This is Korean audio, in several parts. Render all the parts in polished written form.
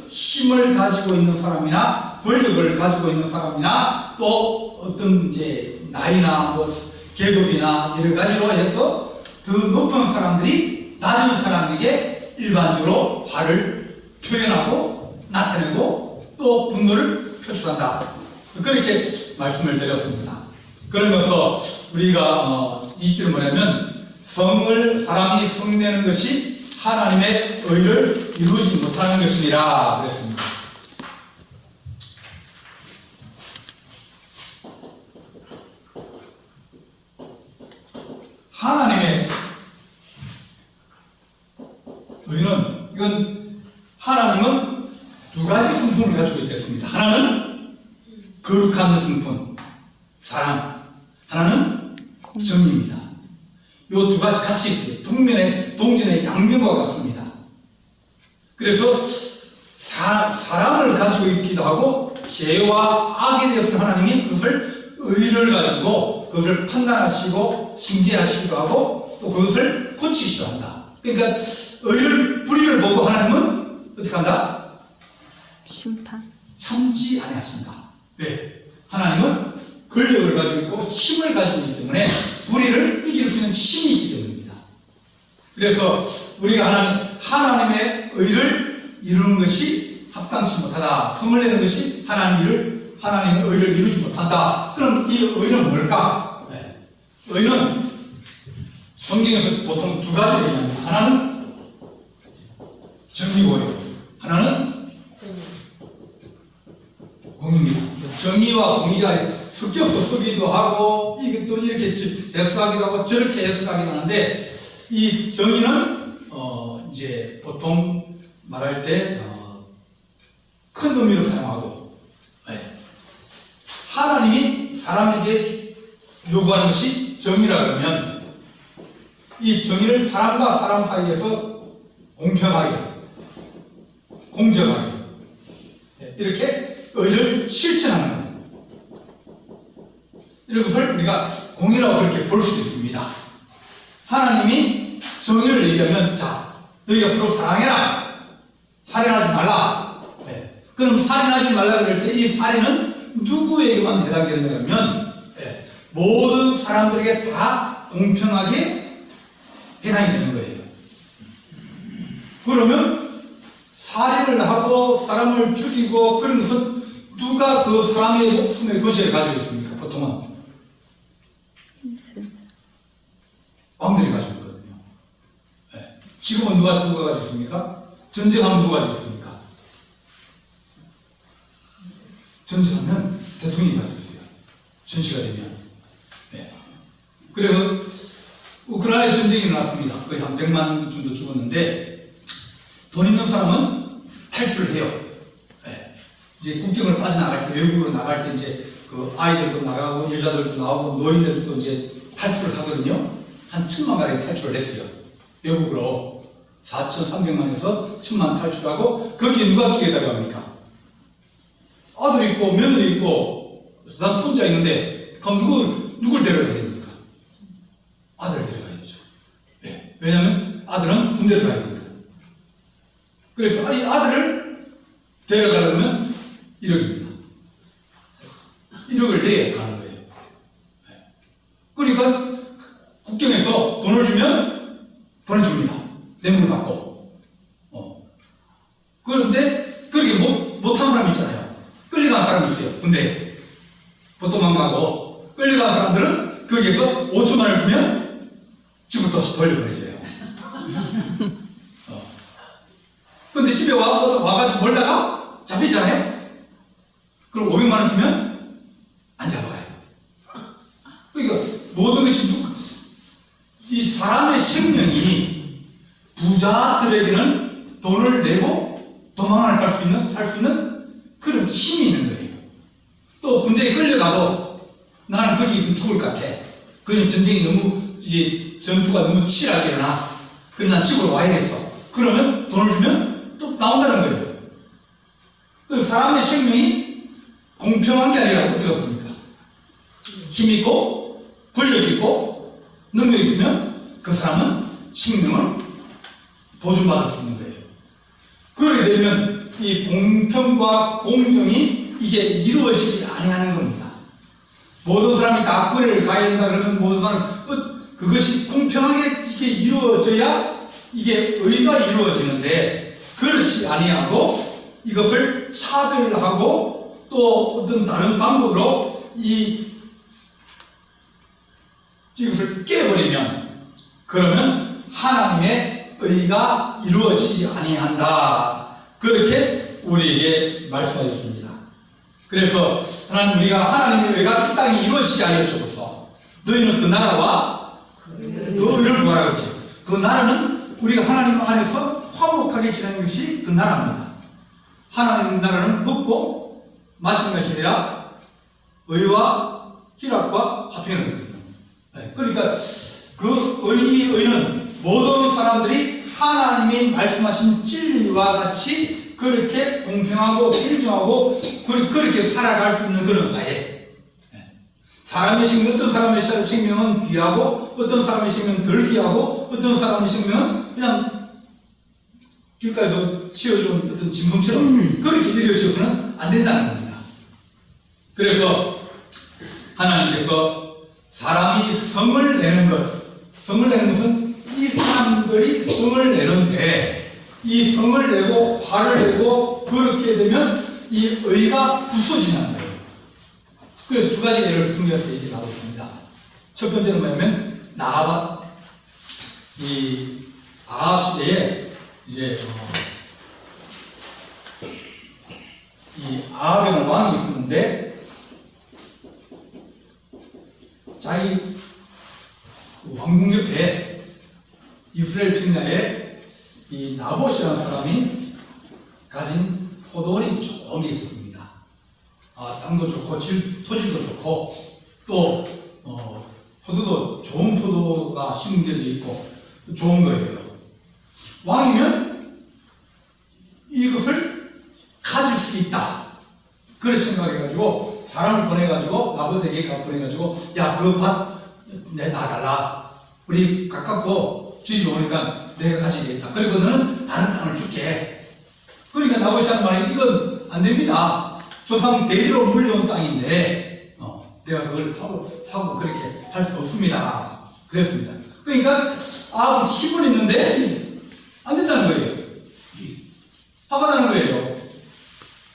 힘을 가지고 있는 사람이나 권력을 가지고 있는 사람이나 또 어떤 이제 나이나 뭐 계급이나 여러 가지로 해서 더 높은 사람들이 낮은 사람에게 일반적으로 화를 표현하고 나타내고 또 분노를 표출한다. 그렇게 말씀을 드렸습니다. 그러면서 우리가 20절 뭐냐면 사람이 성내는 것이 하나님의 의를 이루지 못하는 것이니라 그랬습니다. 하나님의 의는 하나님은 두 가지 성품을 가지고 있겠습니다. 하나는 거룩한 성품, 사랑, 하나는 정의입니다. 이 두 가지 같이 있어요. 동전의 양면과 같습니다. 그래서 사랑을 가지고 있기도 하고 죄와 악에 대해서는 하나님이 그것을 의를 가지고 그것을 판단하시고 징계하시기도 하고 또 그것을 고치시기도 한다. 그러니까 불의를 보고 하나님은 어떻게 한다? 심판. 참지 아니하신다. 왜? 하나님은 권력을 가지고 있고 힘을 가지고 있기 때문에 불의를 이길 수 있는 힘이 있기 때문입니다. 그래서 우리가 하나님의 의를 이루는 것이 합당치 못하다. 성을 내는 것이 하나님의 의를 이루지 못한다. 그럼 이 의는 뭘까? 네. 의는 성경에서 보통 두 가지를 얘기합니다. 하나는 정의고요. 하나는 공의입니다. 정의와 공의가 섞여서 쓰기도 하고 이게 또 이렇게 해석하기도 하고 저렇게 해석하기도 하는데 이 정의는 이제 보통 말할 때 큰 의미로 사용하고 하나님이 사람에게 요구하는 것이 정의라 그러면 이 정의를 사람과 사람 사이에서 공평하게 공정하게 이렇게 의를 실천하는 거예요. 이런 것을 우리가 공의라고 그렇게 볼 수도 있습니다. 하나님이 정의를 얘기하면 자, 너희가 서로 사랑해라. 살인하지 말라. 그럼 살인하지 말라 그럴 때 이 살인은 누구에게만 해당되는가 하면 모든 사람들에게 다 공평하게 해당이 되는 거예요. 그러면 살인을 하고 사람을 죽이고 그런 것은 누가 그 사람의 목숨의 거시를 가지고 있습니까? 보통은 왕들이 가지고 있거든요. 지금은 누가 가지고 있습니까? 전쟁하면 누가 가지고 있습니까? 전쟁하면 대통령이 가지고 있어요. 전시가 되면. 그래서 우크라이나에 전쟁이 일어났습니다. 거의 한 100만 정도 죽었는데 돈 있는 사람은 탈출을 해요. 이제 국경을 빠져나갈 때, 외국으로 나갈 때 이제 그 아이들도 나가고 여자들도 나오고 노인들도 이제 탈출을 하거든요. 한 1000만 가량이 탈출을 했어요. 외국으로 4,300만에서 1000만 탈출하고 거기에 누가 끼게 들어갑니까? 아들 있고 며느리 있고 그다음 손자 있는데 그럼 누굴 데려가야 됩니까? 아들을 데려가야죠. 왜냐하면 아들은 군대를 가야 되니까. 그래서 이 아들을 데려가려면 1억입니다. 1억을 내야 가는 거예요. 그러니까 국경에서 돈을 주면 보내줍니다. 뇌물을 받고. 그런데 그렇게 못한 사람 있잖아요. 끌려간 사람이 있어요. 군대에. 보통만 가고 끌려간 사람들은 거기에서 5천만 원을 주면 집부터 돌려보내줘요. 근데 집에 와가지고 몰다가 잡히잖아요. 그럼 500만 원 주면 안 잡아가요. 그러니까 모든 것이 이 사람의 생명이 부자들에게는 돈을 내고 도망을 살 수 있는 그런 힘이 있는 거예요. 또 군대에 끌려가도 나는 거기 있으면 죽을 것 같아. 그건 전쟁이 전투가 너무 치열하게 일어나. 그럼 난 집으로 와야겠어. 그러면 돈을 주면 또 나온다는 거예요. 그 사람의 생명이 공평한 게 아니라 어떻게 습니까? 힘 있고 권력 있고 능력 있으면 그 사람은 생명을 보존받을 수 있는 거예요. 그러게 되면 이 공평과 공정이 이게 이루어지지 아니하는 겁니다. 모든 사람이 다 거래를 가야 된다 그러면 모든 사람 그것이 공평하게 이게 이루어져야 이게 의가 이루어지는데 그렇지 아니하고 이것을 차별하고 또 어떤 다른 방법으로 이것을 깨버리면 그러면 하나님의 의가 이루어지지 아니한다. 그렇게 우리에게 말씀하여 줍니다. 그래서 하나님 우리가 하나님의 의가 이 땅에 이루어지게 하여 주옵소서. 너희는 그 나라와 그 의를 구하라 그랬죠. 그 나라는 우리가 하나님 안에서 화목하게 지내는 것이 그 나라입니다. 하나님 나라는 먹고 마시는 것이 아니라 의와 희락과 화평을 거든요. 그러니까 그 의는 모든 사람들이 하나님이 말씀하신 진리와 같이 그렇게 공평하고 공정하고 그렇게 살아갈 수 있는 그런 사회. 사람의 생명, 어떤 사람의 생명은 귀하고 어떤 사람의 생명은 덜 귀하고 어떤 사람의 생명은 그냥 길가에서 치워준 어떤 짐승처럼 그렇게 여겨져서는 안 된다는 겁니다. 그래서 하나님께서 사람이 성을 내는 것은 이 사람들이 성을 내는데 이 성을 내고 화를 내고 그렇게 되면 이 의가 부서지는 거예요. 그래서 두 가지 예를 들어서 얘기를 하고 있습니다. 첫 번째는 뭐냐면 이 아합 시대에 이제 이 아합이라는 왕이 있었는데 자기 왕궁 옆에 이스라엘 평야에 이 나봇이라는 사람이 가진 포도원이 좋은 게 있었습니다. 땅도 좋고 토지도 좋고 또 포도도 좋은 포도가 심겨져 있고 좋은 거예요. 왕이면 이것을 가질 수 있다. 그렇게 생각해가지고 사람을 보내가지고 나봇에게 보내가지고 야, 그 밭 놔달라. 우리 가깝고 주지 오니까 내가 가지겠다. 그리고 너는 다른 땅을 줄게. 그러니까 나봇이 하는 말이 이건 안 됩니다. 조상 대대로 물려온 땅인데 내가 그걸 사고 그렇게 할 수 없습니다. 그랬습니다. 그러니까 힘은 있는데 안 된다는 거예요. 화가 나는 거예요.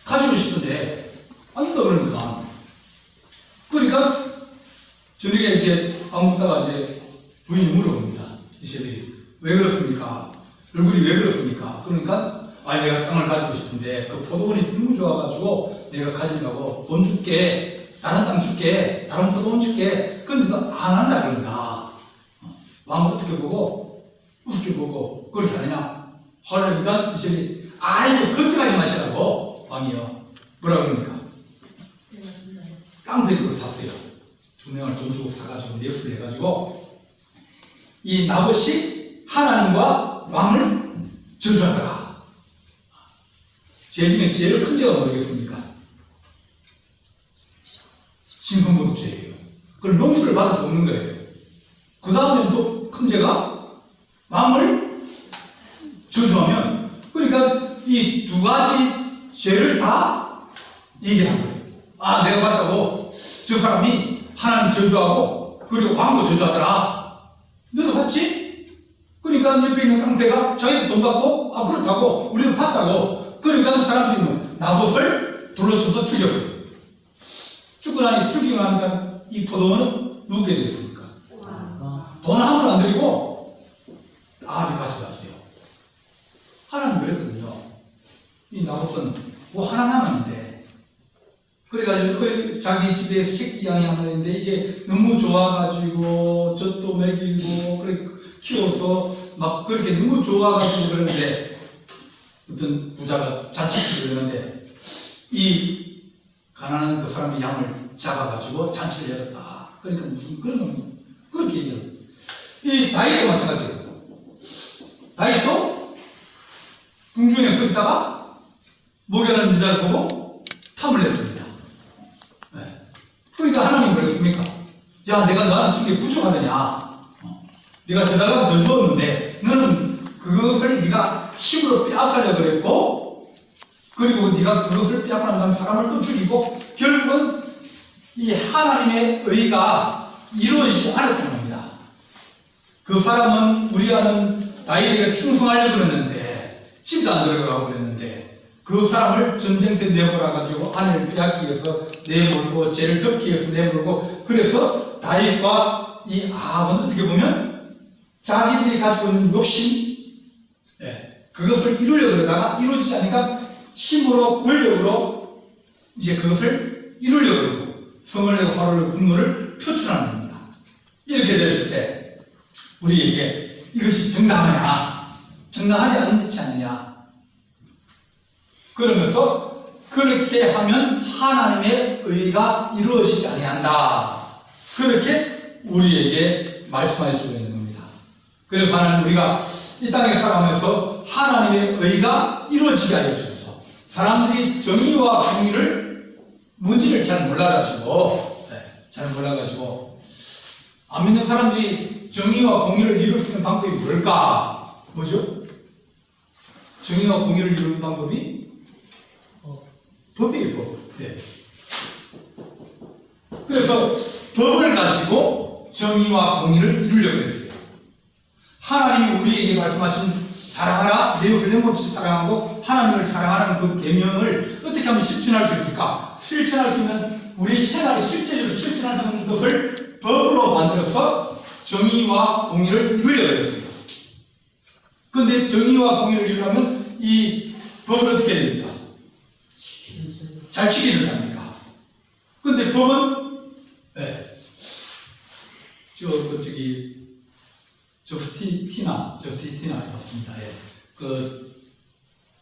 가지고 싶은데 안 된다 그러니까. 그러니까 저녁에 이제 밥 먹다가 이제 부인이 물어봅니다. 이세들이 왜 그렇습니까? 얼굴이 왜 그렇습니까? 그러니까 내가 땅을 가지고 싶은데 그 포도원이 너무 좋아가지고 내가 가진다고 돈 줄게, 다른 땅 줄게, 다른 포도원 줄게. 근데도 안 한다 그런다. 왕은 어떻게 보고 우습게 보고 그렇게 하느냐? 화를 내니까 이세들이 걱정하지 마시라고 왕이요. 뭐라 그럽니까? 깡패들을 샀어요. 2명을 돈 주고 사가지고 뇌수를 해가지고 이 나봇이 하나님과 왕을 저주하더라. 죄 중에 제일 큰 죄가 뭐겠습니까? 신성모독죄예요. 그걸 용서를 받을 수 없는 거예요. 그 다음에 또 큰 죄가 왕을 저주하면 그러니까 이 두 가지 죄를 다 얘기한 거예요. 내가 봤다고 저 사람이 하나님 저주하고 그리고 왕도 저주하더라. 너도 봤지? 그러니까 옆에 있는 깡패가 자기도 돈 받고 그렇다고 우리도 봤다고. 그러니까 사람들이 나봇을 둘러쳐서 죽였어요. 죽고 나니까 이 포도원은 누게 됐습니까? 돈을 한 번 안 드리고 아합이 가져갔어요. 하나님 그랬거든요. 이 나봇은 하나 남았는데 그래가지고 자기 집에 새끼 양이 하나 있는데 이게 너무 좋아가지고 젖도 먹이고 그렇게 키워서 막 그렇게 너무 좋아가지고 그러는데 어떤 부자가 잔치를 열었는데 이 가난한 그 사람의 양을 잡아가지고 잔치를 열었다. 그러니까 무슨 그런 그렇게 얘기해요. 이 다윗도 마찬가지예요. 다윗도 궁중에 서 있다가 목욕하는 여자를 보고 탐을 냈습니다. 그러니까 하나님이 그랬습니까? 야, 내가 너한테 준 게 부족하더냐? 네가 대달라고 더 주었는데 너는 그것을 네가 힘으로 빼앗으려고 그랬고 그리고 네가 그것을 빼앗고 난 다음에 사람을 또 죽이고 결국은 이 하나님의 의가 이루어지지 않았다는 겁니다. 그 사람은 우리와는 다윗에게 충성하려고 그랬는데 집도 안 들어가고 그랬는데 그 사람을 전쟁터에 내몰아 가지고 아내를 빼앗기 위해서 내몰고 죄를 덮기 위해서 내몰고 그래서 다윗과 이 아합은 어떻게 보면 자기들이 가지고 있는 욕심 그것을 이루려고 그러다가 이루어지지 않으니까 힘으로 권력으로 이제 그것을 이루려고 그러고 성을 내고 화를 내고 분노를 표출하는 겁니다. 이렇게 됐을 때 우리에게 이것이 정당하냐 정당하지 않지 않느냐 그러면서 그렇게 하면 하나님의 의가 이루어지지 아니한다. 그렇게 우리에게 말씀해 주고 있는 겁니다. 그래서 하나님 우리가 이 땅에 살아가면서 하나님의 의가 이루어지게 하여 주셔서 사람들이 정의와 공의를 뭔지를 잘 몰라가지고 안 믿는 사람들이 정의와 공의를 이룰 수 있는 방법이 뭘까? 뭐죠? 정의와 공의를 이루는 방법이 법이에요, 법. 그래서 법을 가지고 정의와 공의를 이루려고 했어요. 하나님이 우리에게 말씀하신 사랑하라, 내 이웃을 내 몸같이 사랑하고 하나님을 사랑하는 그 계명을 어떻게 하면 실천할 수 있을까? 실천할 수 있는 우리 생활에 실제적으로 실천할 수 있는 것을 법으로 만들어서 정의와 공의를 이루려고 했어요. 그런데 정의와 공의를 이루려면 이 법을 어떻게 해야 됩니까? 잘 지켜야 됩니까? 그런데 법은 저스티티나 맞습니다. 그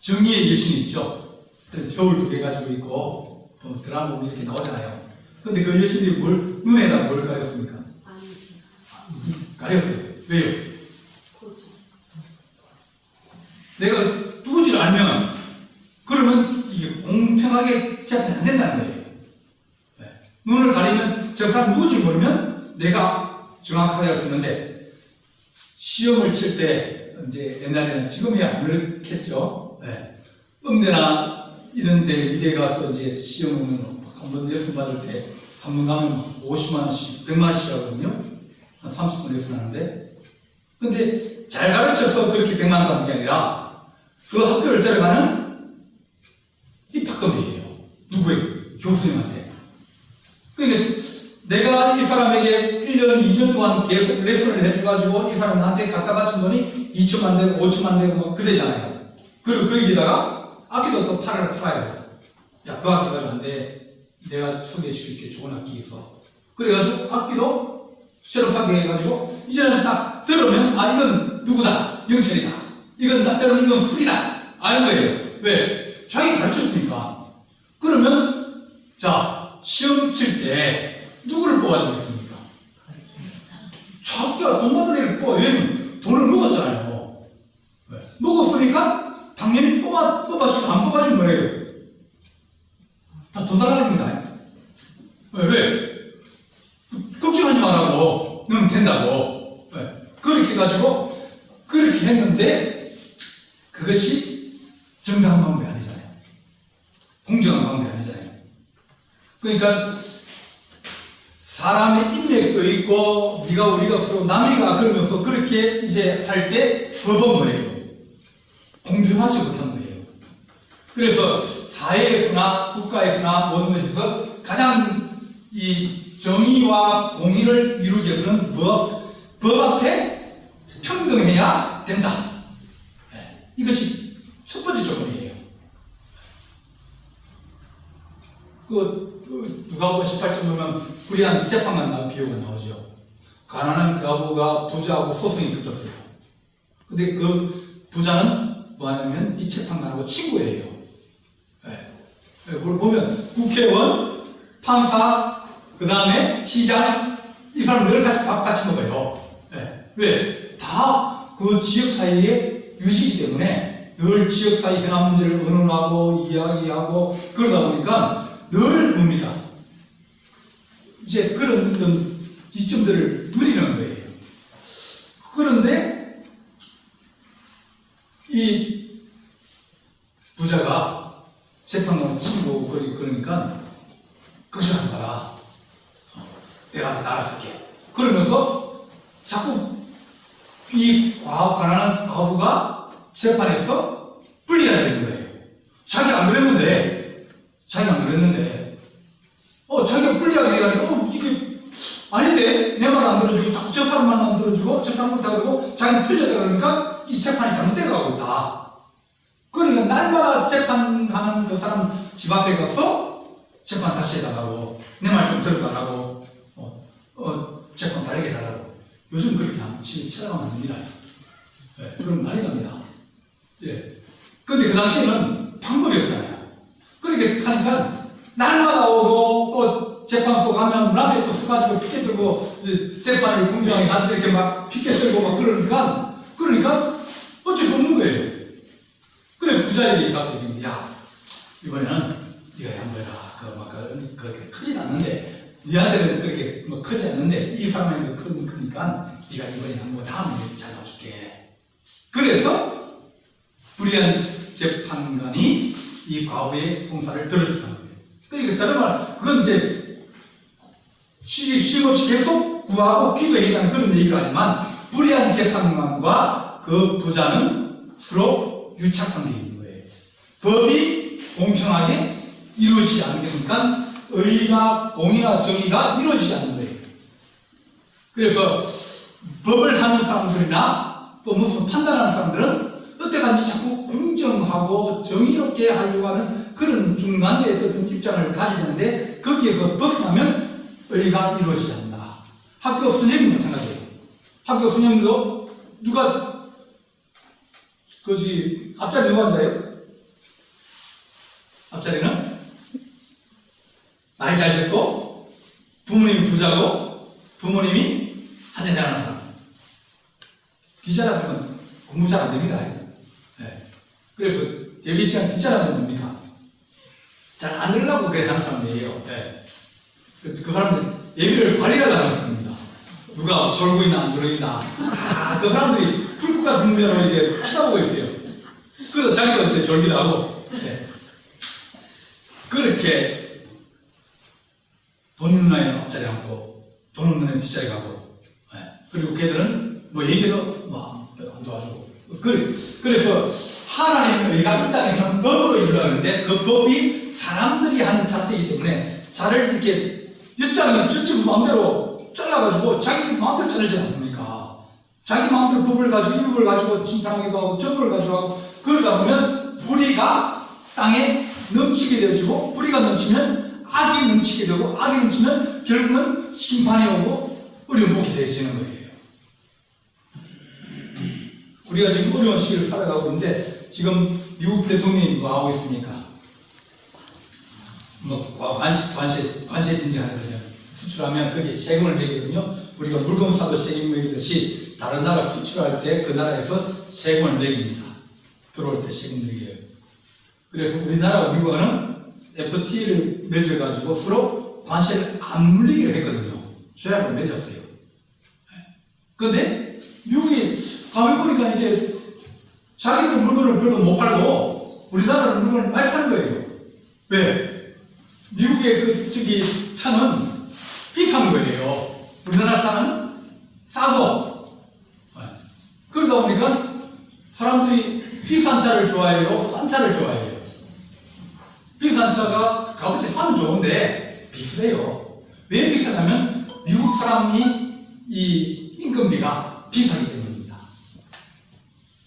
정의의 여신 있죠. 저울 2개 가지고 있고 드라마 보면 이렇게 나오잖아요. 근데 그 여신이 눈에다 뭘 가렸습니까? 가렸어요. 왜요? 내가 누군지를 알면 그러면 이게 공평하게 제압이 안 된다는 거예요. 눈을 가리면 저 사람 누군지 모르면 내가 정확하게 할 수 있는데 시험을 칠 때 이제 옛날에는 지금이야 안 그렇겠죠. 음대나 이런 데 미대 가서 이제 시험을 한번 레슨 받을 때 한 번 가면 50만 원씩, 100만 원씩 하거든요. 한 30분 레슨 하는데. 근데 잘 가르쳐서 그렇게 100만 원 받는 게 아니라 그 학교를 데려가는 입학금이에요. 누구에게? 교수님한테. 그러니까 내가 이 사람에게 1년, 2년 동안 계속 레슨을 해줘가지고 이 사람 나한테 갖다 바친 돈이 2천만 되고 5천만 되고 뭐 그러잖아요. 그리고 거기다가 악기도 또 팔아요. 야, 그 악기 가지고 안 돼. 내가 소개시켜줄게. 좋은 악기 있어. 그래가지고 악기도 새로 사게 해가지고 이제는 딱 들으면 아 이건 누구다. 영철이다. 이건 딱 들으면 이건 후기다. 아는 거예요. 왜? 자기 가르쳤으니까. 그러면 자 시험 칠 때 누구를 뽑아주겠습니까? 자기가 돈 받은 애를 뽑아. 왜냐면 돈을 먹었잖아요. 왜? 먹었으니까 당연히 뽑아주지 안 뽑아주면 뭐예요? 다 돈 달라야 됩니다. 왜? 걱정하지 말라고. 넣으면 된다고. 왜? 그렇게 해가지고 그렇게 했는데 그것이 정당한 방법이 아니잖아요. 공정한 방법이 아니잖아요. 그러니까 사람의 인맥도 있고 네가 우리가 서로 남이가 그러면서 그렇게 이제 할 때 법은 뭐예요? 공평하지 못한 거예요. 그래서 사회에서나 국가에서나 모든 것에서 가장 이 정의와 공의를 이루기 위해서는 법 앞에 평등해야 된다. 이것이 첫 번째 조건이에요. 누가복음 18장 보면 불의한 재판관 비유가 나오죠. 가난한 그 아부가 부자하고 소송이 붙었어요. 근데 그 부자는 뭐 하냐면 이 재판관하고 친구예요. 그걸 보면 국회의원, 판사, 그 다음에 시장, 이 사람 늘 밥 같이 먹어요. 왜? 다 그 지역 사이에 유지이기 때문에 늘 지역 사이 현안 문제를 의논하고 이야기하고 그러다 보니까 늘 뭡니까? 이제 그런 어떤 이점들을 누리는 거예요. 그런데 이 부자가 재판관을 치고 그러니까 걱정하지 마라. 내가 알아서 할게. 그러면서 자꾸 이 가난한 과부가 재판에서 불리해야 되는 거예요. 자기가 안 그랬는데, 자기가 불리하게 되니까, 이게 아닌데, 내 말 안 들어주고, 자꾸 저 사람 말만 들어주고, 저 사람 못하고 그러고, 자기는 틀렸다 그러니까, 이 재판이 잘못돼 가고 있다. 그러니까, 날마다 재판하는 그 사람 집 앞에 가서, 재판 다시 해달라고, 내 말 좀 들어달라고, 재판 다르게 해달라고. 요즘 그렇게 하면 찾아가면 안 됩니다. 예, 그럼 난리 납니다. 예. 근데 그 당시에는 방법이 없잖아요. 그렇게 하니까, 날마다 오고, 또 재판소 가면 라면에 또 써가지고 피켓 들고, 재판을 공정하게 가지고 이렇게 막 피켓 들고 막 그러니까 어쩔 수 없는 거예요. 그래, 부자에게 가서 얘기해, 야, 이번에는 네가 양보해라. 그렇게 크진 않는데, 니한테는 그렇게 뭐 크지 않는데, 이 사람한테는 크니까, 네가 이번에 양보 다음에 잘 봐줄게. 그래서, 불의한 재판관이 이 과부의 송사를 들어준다는 거예요. 그러니까 다른 말, 그건 이제 쉼 없이 계속 구하고 기도해야하는 그런 얘기를 하지만 불의한 재판관과 그 부자는 서로 유착관계에 있는 거예요. 법이 공평하게 이루어지지 않으니까 의나 공의나 정의가 이루어지지 않는 거예요. 그래서 법을 하는 사람들이나 또 무슨 판단하는 사람들은 어때간지 자꾸 공정하고 정의롭게 하려고 하는 그런 중간에 어떤 입장을 가지게 되는데 거기에서 벗어나면 의가 이루어지지 않는다. 학교 선생님도 마찬가지예요. 학교 선생님도 누가 앞자리 누가 앉아요? 앞자리는 말 잘 듣고 부모님이 부자고 부모님이 한잔 잘하는 사람. 뒷자리는 공부 잘 안 됩니다. 네. 그래서 예배 시간 뒷자리는 뭡니까? 잘 안 들으려고 그래 하는 사람들이에요. 네. 그 사람들 예배를 관리하려고 하는 사람입니다. 누가 졸고 있나 안 졸고 있나 다 그 사람들이 불꽃 같은 눈으로 이렇게 쳐다보고 있어요. 그래서 자기도 이제 졸기도 하고. 네. 그렇게 돈 있는 아이는 앞자리 앉고 돈 없는 애는 뒷자리 가고. 네. 그리고 걔들은 뭐 얘기도 안 도와주고. 그래서 하나님의 의가 이 땅에서는 법으로 이루어지는데 그 법이 사람들이 하는 잣대이기 때문에 자를 이렇게 엿장이 마음대로 잘라가지고 자기 마음대로 자르지 않습니까? 자기 마음대로 법을 가지고 이 법을 가지고 심판하기도 하고 저법을 가지고 하고 그러다 보면 불의가 땅에 넘치게 되어지고 불의가 넘치면 악이 넘치게 되고 악이 넘치면 결국은 심판이 오고 어려운 복이 되어지는 거예요. 우리가 지금 어려운 시기를 살아가고 있는데 지금 미국 대통령이 뭐 하고 있습니까? 관세 진지하는 거죠. 수출하면 거기에 세금을 매기거든요. 우리가 물건 사도 세금 매기듯이 다른 나라 수출할 때 그 나라에서 세금을 매깁니다. 들어올 때 세금 매겨요. 그래서 우리나라와 미국은 FTA를 맺어가지고 서로 관세를 안 물리기로 했거든요. 조약을 맺었어요. 그런데 미국이 가만히 보니까 이게 자기들 물건을 별로 못 팔고 우리나라는 물건을 많이 파는 거예요. 왜? 미국의 차는 비싼 거예요. 우리나라 차는 싸고. 그러다 보니까 사람들이 비싼 차를 좋아해요? 싼 차를 좋아해요? 비싼 차가 값어치 하면 좋은데 비싸요. 왜 비싸냐면 미국 사람이 이 인건비가 비싸기 때문입니다.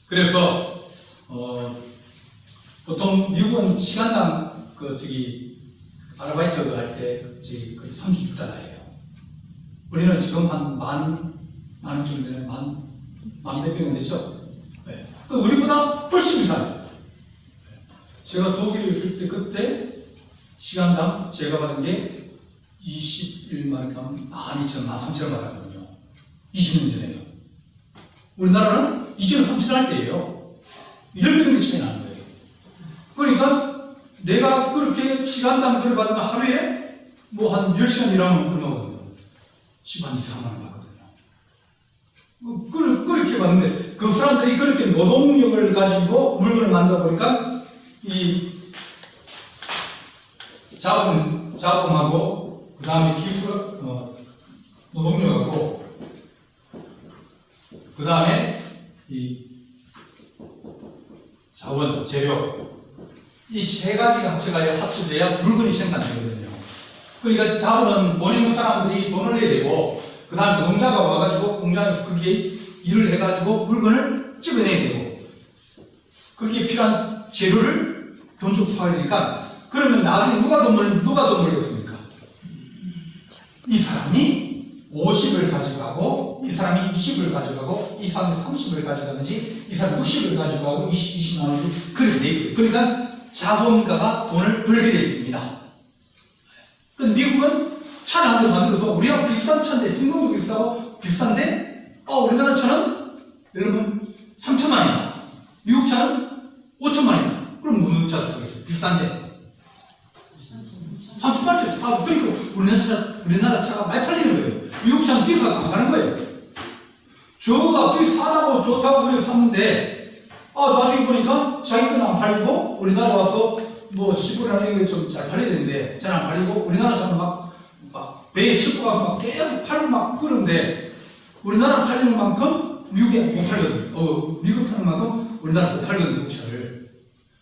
그래서 보통 미국은 시간당 아르바이트 할 때 거의 30달러예요. 우리는 지금 한 만 원 정도 되는 만 몇백 원 되죠? 네. 우리보다 훨씬 비싸요. 제가 독일에 있을 때 그때 시간당 제가 받은 게 21만 원, 12,000원, 13,000원 받았거든요. 20년 전에요. 우리나라는 2,000원, 3,000원 할 때예요. 10배 정도 차이 나는 거예요. 그러니까 내가 그렇게 시간당 그걸 받으면 하루에 뭐 한 10시간 일하면 얼마거든요? 10만 2, 4만 원 받거든요. 그렇게 받는데 그 사람들이 그렇게 노동력을 가지고 물건을 만들어 보니까 이 자본하고 그 다음에 기술, 노동력하고 그 다음에 이 자원, 재료 이 세 가지가 합쳐져야 물건이 생산되거든요. 그러니까 자본은 돈 있는 사람들이 돈을 내야 되고 그 다음에 노동자가 와가지고 공장에서 거기에 일을 해가지고 물건을 찍어내야 되고 거기에 필요한 재료를 돈 주고 사야 되니까 그러면 나중에 누가 돈 벌겠습니까? 이 사람이 50을 가져가고 이 사람이 20을 가져가고 이 사람이 30을 가져가는지 이 사람이 60을 가져가고 20만 원을 그렇게 돼 있어요. 그러니까 자본가가 돈을 벌게 돼 있습니다. 미국은 차를 한 대 만들어도 우리하고 비슷한 차인데 승용도 비슷하고 비슷한데 우리나라 차는 예를 들면 3천만 원이다. 미국 차는 5천만 원이다. 그럼 무슨 차 쓰겠어요? 비슷한데 3천만 원짜리 사고 그러니까 우리나라 차가 많이 팔리는 거예요. 미국 차는 비싸서 안 사는 거예요. 저거가 비싸다고 좋다고 그래서 샀는데 나중에 보니까 자기 거는 안 팔리고 우리나라 와서 뭐 10원이나 이런 거 좀 잘 팔려야 되는데 잘 안 팔리고 우리나라 차는 막 배에 싣고 가서 막 계속 팔고 막 그러는데 우리나라 팔리는 만큼 미국에 못 팔거든. 미국 파는 만큼 우리나라 못 팔거든, 미국 차를.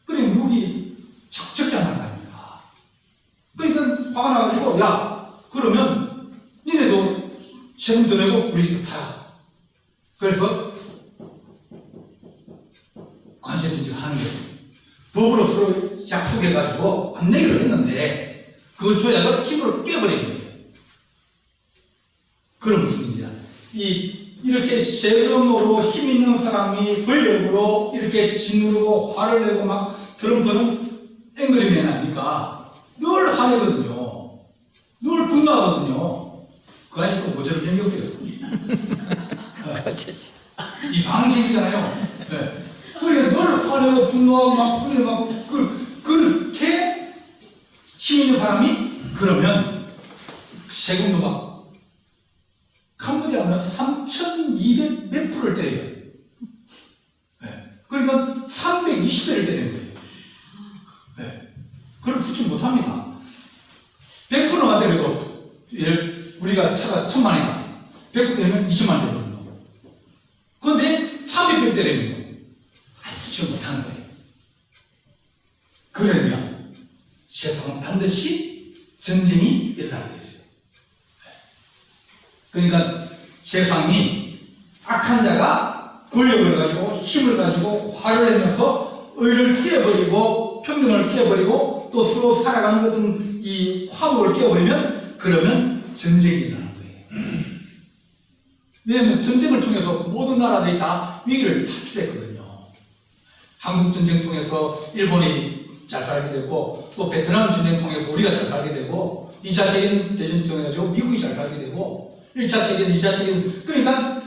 그래 미국이 적자나는 거 아닙니까? 그러니까 화가 나가지고 야 그러면 니네도 세금 더 내고 우리 집에 팔아. 그래서 관세 정책을 하는 거예요. 법으로 서로 약속해가지고 안 내기로 했는데 그 조약을 힘으로 깨버린 거예요. 그런 무슨입니다. 이렇게 세금으로 힘 있는 사람이 권력으로 이렇게 짓누르고 화를 내고 막 트럼프는 앵그리맨 아닙니까? 늘 화내거든요. 늘 분노하거든요. 그 아저씨도 뭐처럼 생겼어요. 이상하게 생기잖아요. 네. 그러니까 늘 화내고 분노하고 막 그렇게 힘 있는 사람이 그러면 세금도 막 캄보디아는 3,200 몇 프로를 때려요. 네. 그러니까 320배를 때리는 거예요. 네. 그걸 수출 못합니다. 100%만 때려도 우리가 차가 1,000만 원이다. 100% 때리면 2천만 원 되거든요. 그런데 300배 때리는 거예요. 수출 못하는 거예요. 그러면 세상은 반드시 전쟁이 일어나게 되어 있어요. 그러니까 세상이 악한 자가 권력을 가지고 힘을 가지고 화를 내면서 의를 깨버리고 평등을 깨버리고 또 서로 살아가는 것은 이 화목을 깨버리면 그러면 전쟁이 일어나는 거예요. 왜냐하면 전쟁을 통해서 모든 나라들이 다 위기를 탈출했거든요. 한국 전쟁 통해서 일본이 잘 살게 되고 또 베트남 전쟁 통해서 우리가 잘 살게 되고 2차 세계대전 통해서 미국이 잘 살게 되고 1차 세계대전, 2차 세계대전 그러니까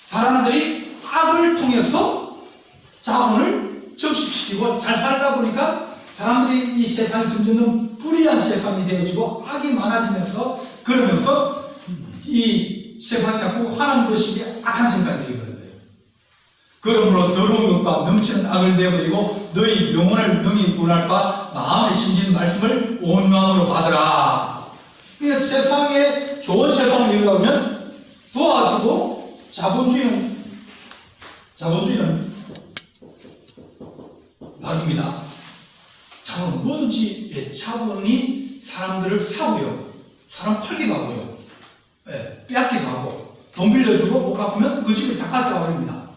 사람들이 악을 통해서 자본을 적십시키고 잘 살다 보니까 사람들이 이 세상이 점점 불의한 세상이 되어지고 악이 많아지면서 그러면서 이 세상이 자꾸 화나는 것이 악한 생각이 되는 거예요. 그러므로 더러운 것과 넘치는 악을 내버리고 너희 영혼을 능히 구원할 바 마음에 심긴 말씀을 온 마음으로 받으라. 그러니까 세상에 좋은 세상을 이루려면 도와주고 자본주의는 낙입니다. 자본은 뭐든지 자본이 사람들을 사고요. 사람 팔기도 하고요. 빼앗기도 하고 돈 빌려주고 못 갚으면 그 집을 다 가져가 버립니다.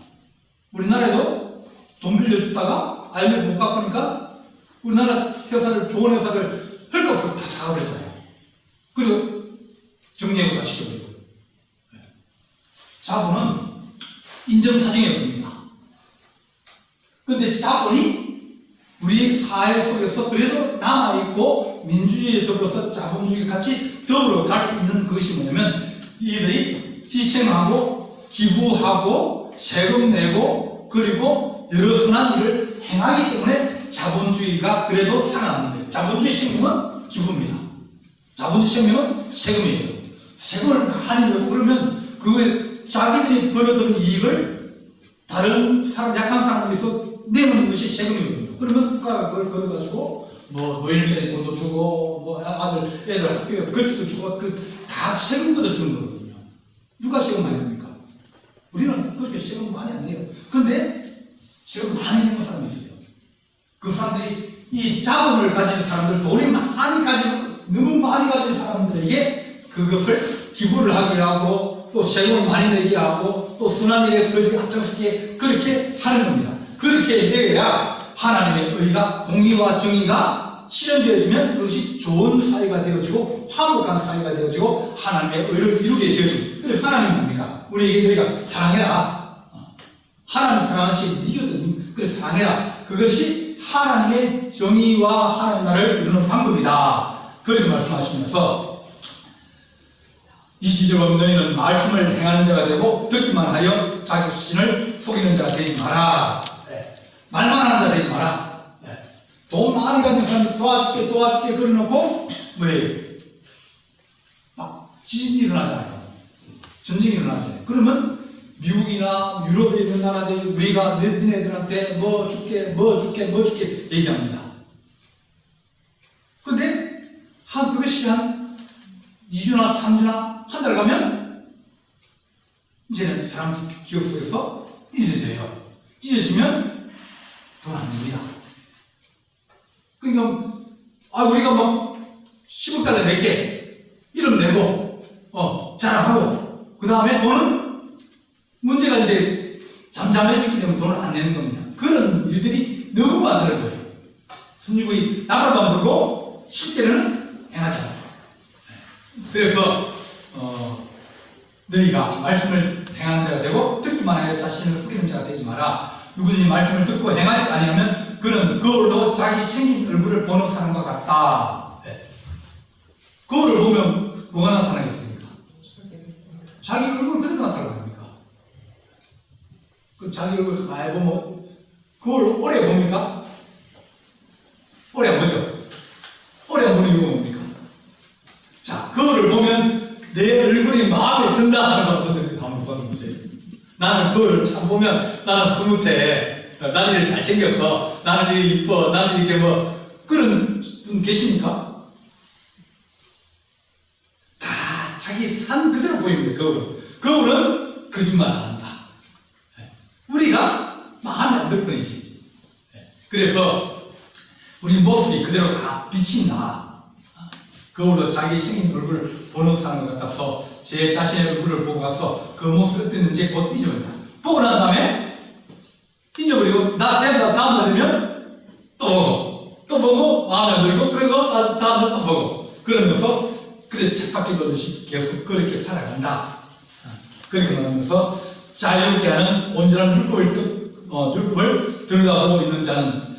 우리나라에도 돈 빌려줬다가 IMF 못 갚으니까 우리나라 회사를 좋은 회사를 헐값으로 다 사버렸잖아요. 그리고 정리해고 다 시켜버리고. 자본은 인정사정의 겁니다. 그런데 자본이 우리 사회 속에서 그래도 남아있고 민주주의에 더불어서 자본주의가 같이 더불어 갈 수 있는 것이 뭐냐면 이들이 희생하고 기부하고 세금 내고 그리고 여러 순한 일을 행하기 때문에 자본주의가 그래도 살아남는 거예요. 자본주의 생명은 기부입니다. 자본주의 생명은 세금이에요. 세금을 많이 내고 그러면 그 자기들이 벌어들인 이익을 다른 사람, 약한 사람을 위해서 내놓는 것이 세금이거든요. 그러면 국가가 그걸 걷어가지고 뭐 노인trẻ 돈도 주고 뭐 애들 학교에 글씨도 주고 그 다 세금 걷어주는 거거든요. 누가 세금 많이 냅니까? 우리는 그렇게 세금 많이 안 내요. 근데 세금 많이 내는 사람이 있어요. 그 사람들이 이 자본을 가진 사람들, 돈이 많이 가진, 너무 많이 가진 사람들에게 그것을 기부를 하게 하고 또 세금을 많이 내게 하고 또 순환일에 그들이 앞장서게 그렇게 하는 겁니다. 그렇게 되어야 하나님의 의가, 공의와 정의가 실현되어지면 그것이 좋은 사회가 되어지고 화목한 사회가 되어지고 하나님의 의를 이루게 되어지고. 그래서 하나님은 뭡니까? 우리에게 너희가 사랑해라. 하나님 사랑하시 니거든. 그래서 사랑해라. 그것이 하나님의 정의와 하나님 나라를 이루는 방법이다. 그렇게 말씀하시면서 22절 너희는 말씀을 행하는 자가 되고 듣기만 하여 자기 신을 속이는 자가 되지 마라. 말만 하는 자 되지 마라. 돈 많이 가진 사람이 도와줄게 그러놓고 뭐예요? 막 지진이 일어나잖아요. 전쟁이 일어나잖아요. 그러면 미국이나 유럽에 있는 나라들이 우리가 너희들한테 뭐 줄게 얘기합니다. 근데 그것이 한 2주나 3주나 한 달 가면 이제는 사람 기업 속에서 잊어져요. 잊어지면 돈 안 냅니다. 그러니까 우리가 막 10억 달러 낼게 이름 내고 자랑하고 그 다음에 돈은 문제가 이제 잠잠해지기 때문에 돈을 안 내는 겁니다. 그런 일들이 너무 많다는 거예요. 순유국이 나발만 불고 실제로는 행하지 않아요. 그래서 너희가 말씀을 행하는 자가 되고 듣기만 하여 자신을 속이는 자가 되지 마라. 누구든지 말씀을 듣고 행하지 아니하면 그는 그걸로 자기 생긴 얼굴을 보는 사람과 같다. 그거를 보면 뭐가 나타나겠습니까? 자기 얼굴 그대로 나타나는 겁니까? 그 자기 얼굴 가만히 보면 그걸 오래 봅니까? 오래 안 보죠? 오래 안 보는 이유가 뭡니까? 자, 그거를 보면 내 얼굴이 마음에 든다 하는 분들이 한번 보는 거지. 나는 그걸 참 보면 나는 흐뭇해. 나는 이렇게 잘생겼어. 나는 이렇게 이뻐. 나는 이렇게 그런 분 계십니까? 다 자기 산 그대로 보입니다. 거울은 거짓말 안 한다. 우리가 마음에 안 들 뿐이지. 그래서 우리 모습이 그대로 다 비친다. 거울로 자기 생긴 얼굴을 보는 사람 같아서 제 자신의 얼굴을 보고 가서 그 모습이 어땠는지 곧 잊어버린다. 보고 난 다음에 잊어버리고 다음날 되면 또 보고 마음에 안 들고 그리고 다음날 또 보고 그러면서 그래 착각이 돌듯이 계속 그렇게 살아간다. 그렇게 말하면서 자유롭게 하는 온전한 율법을 들여다보고 있는 자는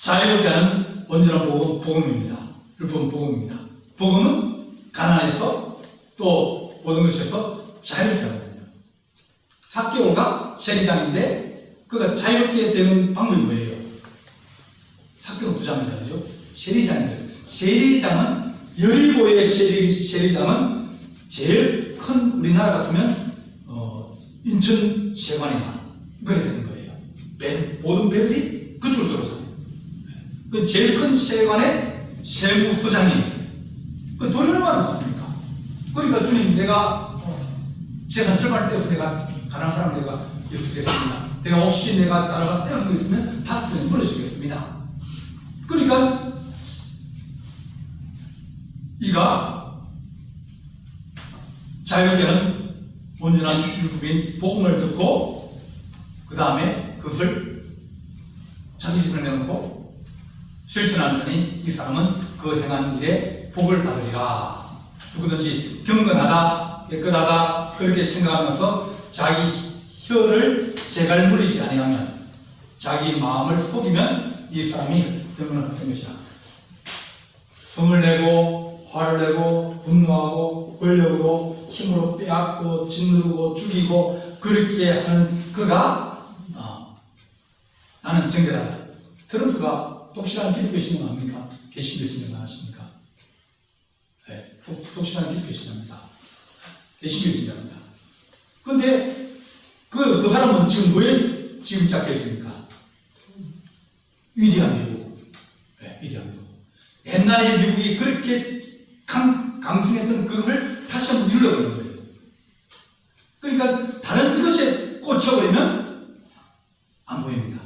자유롭게 하는 온전한 복음입니다. 율법은 복음입니다. 복음은 가난해서 또 모든 것에서 자유롭게 하거든요. 삭개오가 세리장인데 그가 자유롭게 되는 방법이 뭐예요? 삭개오는 부자입니다. 그죠? 세리장이에요. 세리장은 17의 세리장은 제일 큰 우리나라 같으면 인천 세관이나 그래 되는 거예요. 모든 배들이 그쪽으로 들어오잖아요. 그 제일 큰 세관의 세무서장이에요. 그 돈이 얼마나 많습니까? 그러니까 주님 내가 재산 절반을 떼서 내가 가난한 사람 내가 이렇게 주겠습니다. 내가 혹시 내가 다른 사람 떼서 있으면 5배는 물어주겠습니다. 그러니까 이가 자유롭게는 온전한 율법인 복음을 듣고 그 다음에 그것을 자기 집에 내놓고 실천하는 이 사람은 그 행한 일에 복을 받으리라. 누구든지 경건하다 깨끗하다 그렇게 생각하면서 자기 혀를 제갈 무리지 아니하면 자기 마음을 속이면 이 사람이 경건한 것이다. 성을 내고 화를 내고 분노하고 권력으로 힘으로 빼앗고 짓누르고 죽이고 그렇게 하는 그가 나는 정결하다. 트럼프가 독실한 기독교 신앙 아닙니까? 개신교 신앙 아십니까? 네, 독실한 기독교 신앙입니다. 개신교 신앙입니다. 그런데 그 사람은 지금 뭐에 지금 잡혀 있습니까? 위대한 미국. 네, 위대한 미국. 옛날에 미국이 그렇게 강성했던 그것을 다시 한번 이루려고 거예요. 그러니까 다른 것에 꽂혀버리면 안 보입니다.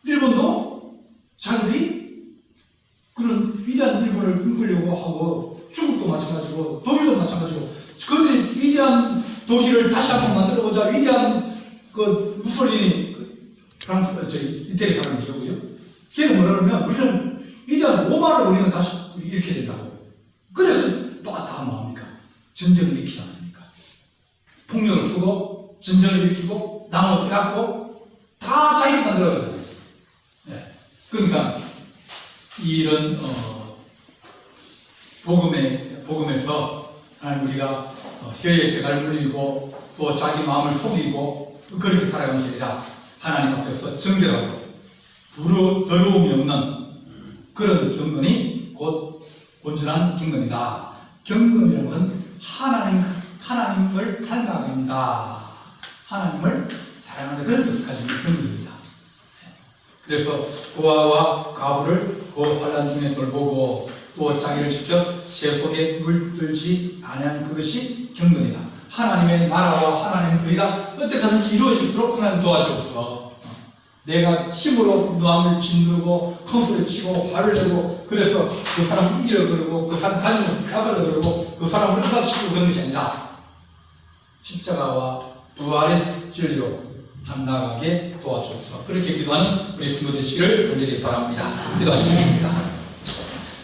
일본도 자기들이 그런 위대한 일본을 꿈꾸려고 하고, 중국도 마찬가지고 독일도 마찬가지고, 그들이 위대한 독일을 다시 한번 만들어보자, 위대한 그 무솔리니 프랑스 이태리 사람이죠, 그죠? 걔는 뭐라 그러면 우리는 위대한 로마를 우리는 다시 일으켜야 된다고. 그래서 다 뭐합니까? 전쟁을 일으키지 않습니까? 폭력을 쓰고 전쟁을 일으키고 나무 깎고 다 자기가 만들어가잖아요. 네. 그러니까 이런 복음에서 하나님 우리가 혀에 재갈 물리고 또 자기 마음을 속이고 그렇게 살아가는 것이 아니라 하나님 앞에서 정결하고 더러움이 없는 그런 경건이 곧 온전한 경건이다. 경건이라는 것은 하나님을 닮아간다. 하나님을 사랑한다. 그런 뜻을 가지고 있는 경건입니다. 그래서 고아와 과부를 그 환난 중에 돌보고 또 자기를 직접 새 속에 물들지 않은 그것이 경건이다. 하나님의 나라와 하나님의 의가 어떻게 하든지 이루어질수록 하나님 도와주옵소서. 내가 힘으로 남을 짓누르고 큰 소리 치고 화를 내고 그래서 그 사람을 이기려 그러고 그 사람 가진 것을 뺏으려 그러고 그 사람을 응답시키고 그런 것이 아니라 십자가와 부활의 진리로 나아가게 도와주옵소서. 그렇게 기도하는 우리 친구 되시기를 간절히 바랍니다. 기도하시겠습니다.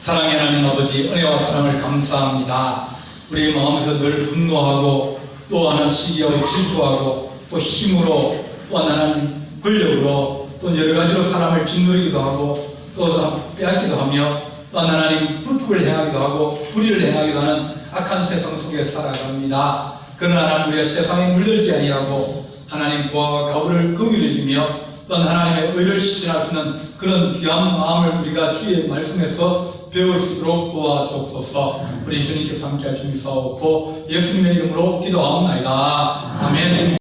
사랑의 하나님 아버지, 은혜와 사랑을 감사합니다. 우리 마음에서 늘 분노하고 또 하나는 시기하고 질투하고 또 힘으로 또 하나는 권력으로 또 여러 가지로 사람을 짓누르기도 하고 또 빼앗기도 하며 또 하나님 불법을 행하기도 하고 불의를 행하기도 하는 악한 세상 속에 살아갑니다. 그러나 하나님 우리가 세상에 물들지 아니하고 하나님 고아와 과부를 긍휼히 여기며 또한 하나님의 의를 실현할 수 있는 그런 귀한 마음을 우리가 주의 말씀에서 배울 수 있도록 도와주옵소서. 우리 주님께서 함께할 주님 사옵고 예수님의 이름으로 기도하옵나이다. 아멘.